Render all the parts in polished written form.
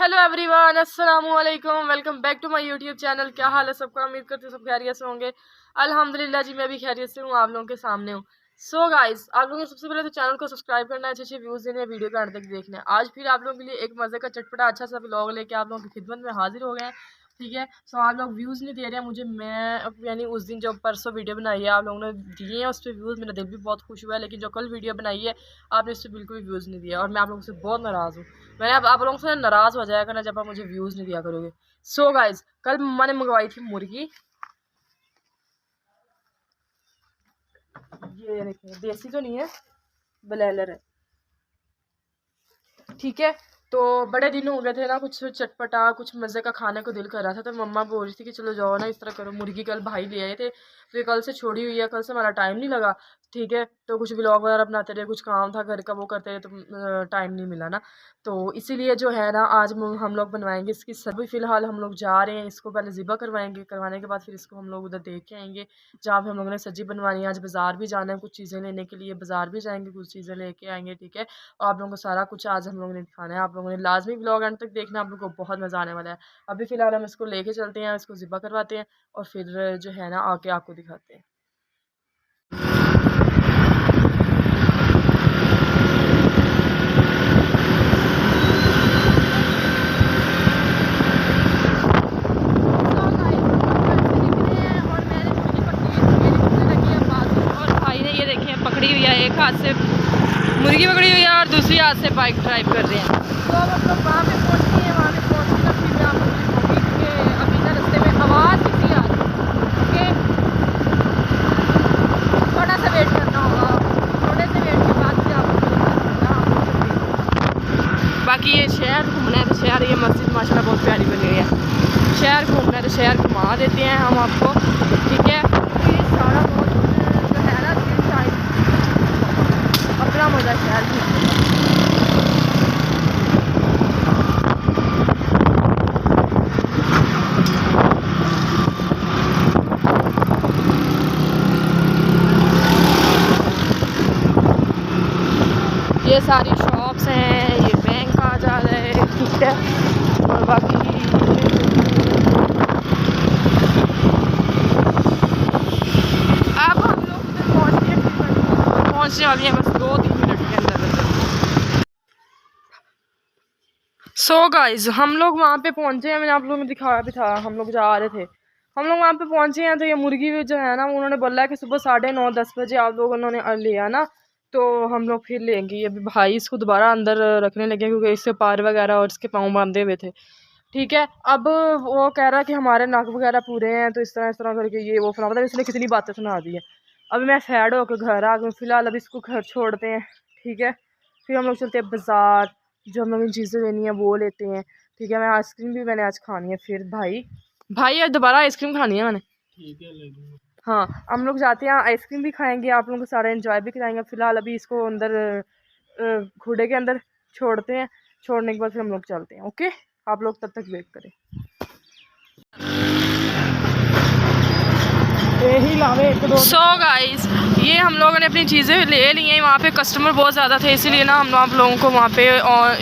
Hello everyone, अस्सलाम वालेकुम। Welcome back to my YouTube channel. क्या हाल है सबका? उम्मीद करती हूँ सब खैरियत से होंगे। अल्हम्दुलिल्लाह जी, मैं भी खैरियत से हूँ, आप लोगों के सामने हूँ। सो गाइस, आप लोगों को सबसे पहले तो चैनल को सब्सक्राइब करना है, अच्छे अच्छे व्यूज़ देने हैं, वीडियो का अंत तक देखना है। आज फिर आप लोगों के लिए एक मज़े का चटपटा अच्छा सा व्लॉग लेके आप लोगों की खिदमत में हाजिर हो गए हैं। ठीक है, सो आप लोग व्यूज़ नहीं दे रहे हैं मुझे। मैं यानी उस दिन जो परसों वीडियो बनाई है आप लोगों ने दिए हैं, उस पर व्यूज़, मेरा दिल भी बहुत खुश हुआ है। लेकिन जो कल वीडियो बनाई है आपने उस पर बिल्कुल भी व्यूज़ नहीं दिया और मैं आप लोगों से बहुत नाराज़ हूँ। मैंने अब आप लोगों से नाराज़ हो जाएगा ना जब आप मुझे व्यूज़ नहीं दिया करोगे। सो गाइज, कल मम्मा ने मंगवाई थी मुर्गी। ये देखिए, देसी तो नहीं है, ब्लेलर है। ठीक है, तो बड़े दिन हो गए थे ना, कुछ चटपटा कुछ मज़े का खाने को दिल कर रहा था। तो मम्मा बोल रही थी कि चलो जाओ ना, इस तरह करो। मुर्गी कल भाई ले आए थे, तो ये कल से छोड़ी हुई है, कल से हमारा टाइम नहीं लगा। ठीक है, तो कुछ व्लॉग वगैरह बनाते रहे, कुछ काम था घर का वो करते रहे, तो टाइम नहीं मिला ना। तो इसीलिए जो है ना, आज हम लोग बनवाएंगे इसकी सब्जी। फ़िलहाल हम लोग जा रहे हैं, इसको पहले ज़िबा करवाएंगे, करवाने के बाद फिर इसको हम लोग उधर देख के आएंगे जहाँ पे हम लोगों ने सब्जी बनवानी है। आज बाज़ार भी जाना है कुछ चीज़ें लेने के लिए, बाज़ार भी जाएंगे, कुछ चीज़ें लेके आएंगे। ठीक है, और आप लोगों को सारा कुछ आज हम लोगों ने दिखाना है। आप लोगों ने लाजमी व्लॉग एंड तक देखना, आप लोगों को बहुत मज़ा आने वाला है। अभी फ़िलहाल हम इसको लेके चलते हैं, इसको ज़िबा करवाते हैं और फिर जो है ना आके आपको दिखाते हैं। पकड़ी हुई है, एक हाथ से मुर्गी पकड़ी हुई है और दूसरी हाथ से बाइक ड्राइव कर रहे हैं। तो अब हम लोग वहाँ पे पहुँचे हैं, वहाँ पे पहुँचने का फिर मैं आपको दिखाऊंगी, क्योंकि अभी ना रास्ते में आवाज़ किसी आ रही है। ओके, थोड़ा सा वेट करना होगा, थोड़े से वेट के बाद फिर आपको बाकी ये शहर घूमना है तो शहर, ये मस्जिद माशाल्लाह बहुत प्यारी बनी हुई है। शहर घूमना है तो शहर घुमा देते हैं हम आपको। ठीक है, ये सारा बहुत जो है ना दिन टाइम अपना मज़ा शहर घूमने का। ये सारी शॉप्स हैं, ये बैंक आ जा रहे हैं। ठीक है, और बाकी अब हम लोग पहुँचने वाली हैं, बस 2-3 मिनट के अंदर। सो गाइज, हम लोग वहाँ पे पहुँचे हैं, मैंने आप लोगों को दिखाया भी था, हम लोग जा रहे थे। हम लोग वहाँ पे पहुँचे हैं तो ये मुर्गी जो है ना, उन्होंने बोला है कि सुबह 9:30-10 बजे आप लोग उन्होंने लिया ना, तो हम लोग फिर लेंगे। अभी भाई इसको दोबारा अंदर रखने लगे क्योंकि इससे पार वगैरह और इसके पाँव बांधे हुए थे। ठीक है, अब वो कह रहा है कि हमारे नाक वगैरह पूरे हैं, तो इस तरह करके ये वो फला, मतलब इसने कितनी बातें सुना दी है। अभी मैं सैड होकर घर आ गई, फिलहाल अभी इसको घर छोड़ते हैं। ठीक है, फिर हम लोग चलते हैं बाज़ार, जो हम लोग इन चीज़ें लेनी है वो लेते हैं। ठीक है, मैं आइसक्रीम भी मैंने आज खानी है। फिर भाई दोबारा आइसक्रीम खानी है मैंने। ठीक है, ले लूँगा। हाँ, हम लोग जाते हैं, आइसक्रीम भी खाएंगे, आप लोगों को सारा एंजॉय भी कराएंगे। फिलहाल अभी इसको अंदर घोड़े के अंदर छोड़ते हैं, छोड़ने के बाद फिर हम लोग चलते हैं। ओके, आप लोग तब तक वेट करें। सो गाइस, ये हम लोगों ने अपनी चीज़ें ले ली हैं। वहाँ पे कस्टमर बहुत ज़्यादा थे, इसीलिए ना हम आप लोगों को वहाँ पे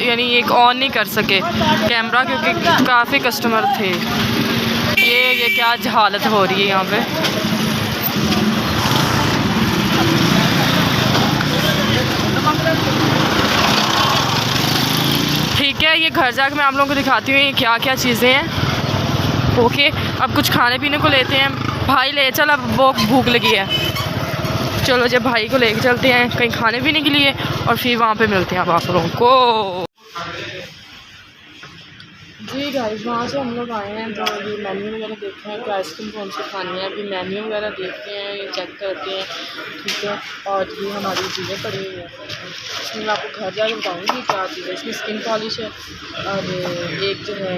यानी एक ऑन नहीं कर सके कैमरा, क्योंकि काफ़ी कस्टमर थे। ये क्या हालत हो रही है यहाँ पे। ठीक है, ये घर जाकर मैं आप लोगों को दिखाती हूँ ये क्या क्या चीज़ें हैं। ओके, अब कुछ खाने पीने को लेते हैं। भाई ले चल, अब वो भूख लगी है। चलो जब भाई को लेके चलते हैं कहीं खाने पीने के लिए, और फिर वहाँ पे मिलते हैं अब आप लोगों को। जी गाइस, वहाँ से हम लोग आए हैं तो अभी मेन्यू वगैरह देखते हैं कि आइसक्रीम कौन सी खानी है। अभी मेन्यू वगैरह देखते हैं, ये चेक करते हैं। ठीक है, और ये हमारी चीज़ें पड़ी हुई हैं, इसमें मैं आपको घर जाकर बताऊँगी क्या चीज़ है। इसमें स्किन पॉलिश है और एक जो है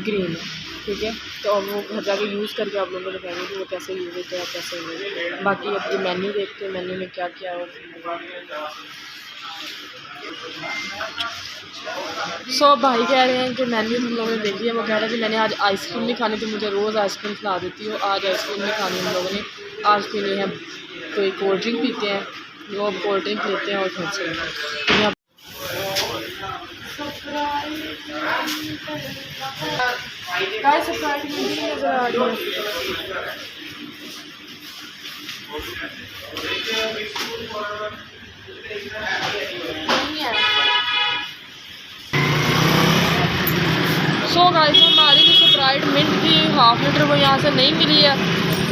ग्रीन है। ठीक है, तो अब वो घर जाके यूज़ करके आप लोगों को बताएंगे कि वो कैसे यूज़ होता है, कैसे नहीं। बाकी अब ये मेन्यू देखते हैं, मेन्यू में क्या क्या है। सो भाई कह रहे हैं कि मेन्यू हम लोगों ने देख लिया। वो कह रहे हैं कि मैंने आज आइसक्रीम नहीं खानी, तो मुझे रोज़ आइसक्रीम खिला देती हो, आज आइसक्रीम नहीं खानी हम लोगों ने, आज पीनी है कोई कोल्ड ड्रिंक पीते हैं। वो कोल्ड ड्रिंक लेते हैं और घर से गाइस सब्सक्राइब नहीं नजर आ रही है। सो गाइस हमारी जो स्प्राइट मिंट की हाफ लीटर वो यहाँ से नहीं मिली है।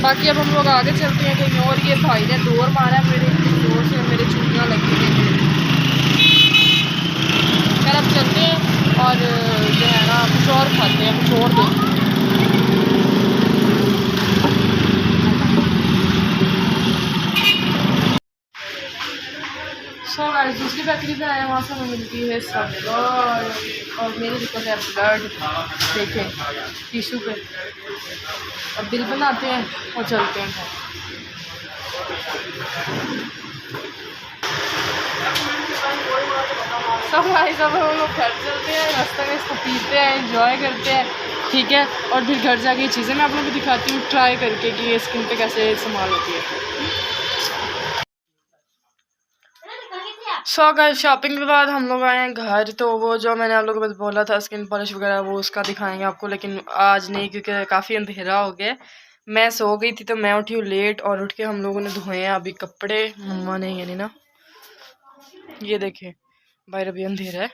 बाकी अब हम लोग आगे चलते हैं कहीं और। ये भाई ने दौड़ मारा है मेरे जोर से, मेरी चुटियाँ लगी हुई हैं। खैर अब चलते हैं और जो है ना कुछ और खाते हैं, कुछ और देखते हैं। सो गाइस दूसरी बेकरी पे आए, वहाँ से हमें मिलती है सब और मेरे दिक्कत है ब्लड। देखें टिशू पे। अब बिल बनाते हैं और चलते हैं। सब गाइस अब हम लोग घर चलते हैं, रास्ते में इसको पीते हैं, एंजॉय करते हैं, ठीक है। और फिर घर जाके ये चीज़ें मैं आप लोगों को दिखाती हूँ ट्राई करके कि ये स्किन पे कैसे इस्तेमाल होती है। सो गाइस शॉपिंग के बाद हम लोग आए हैं घर। तो वो जो मैंने आप लोगों को बोला था स्किन पॉलिश वगैरह वो उसका दिखाएंगे आपको, लेकिन आज नहीं क्योंकि काफ़ी अंधेरा हो गया। मैं सो गई थी तो मैं उठी हूँ लेट और उठ के हम लोगों ने धोए हैं अभी कपड़े। मम्मा ने यानी ना ये देखें बाहर अभी अंधेरा है,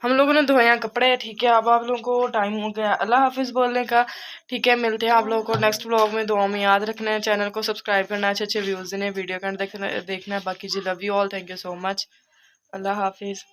हम लोगों ने धोए हैं कपड़े, ठीक है। अब आप लोगों को टाइम हो गया अल्लाह हाफिज़ बोलने का, ठीक है। मिलते हैं आप लोगों को नेक्स्ट व्लॉग में। दुआ में याद रखना है, चैनल को सब्सक्राइब करना है, अच्छे अच्छे व्यूज़ देने, वीडियो का देखना है। बाकी जी love you all, thank you so much, अल्लाह हाफिज़।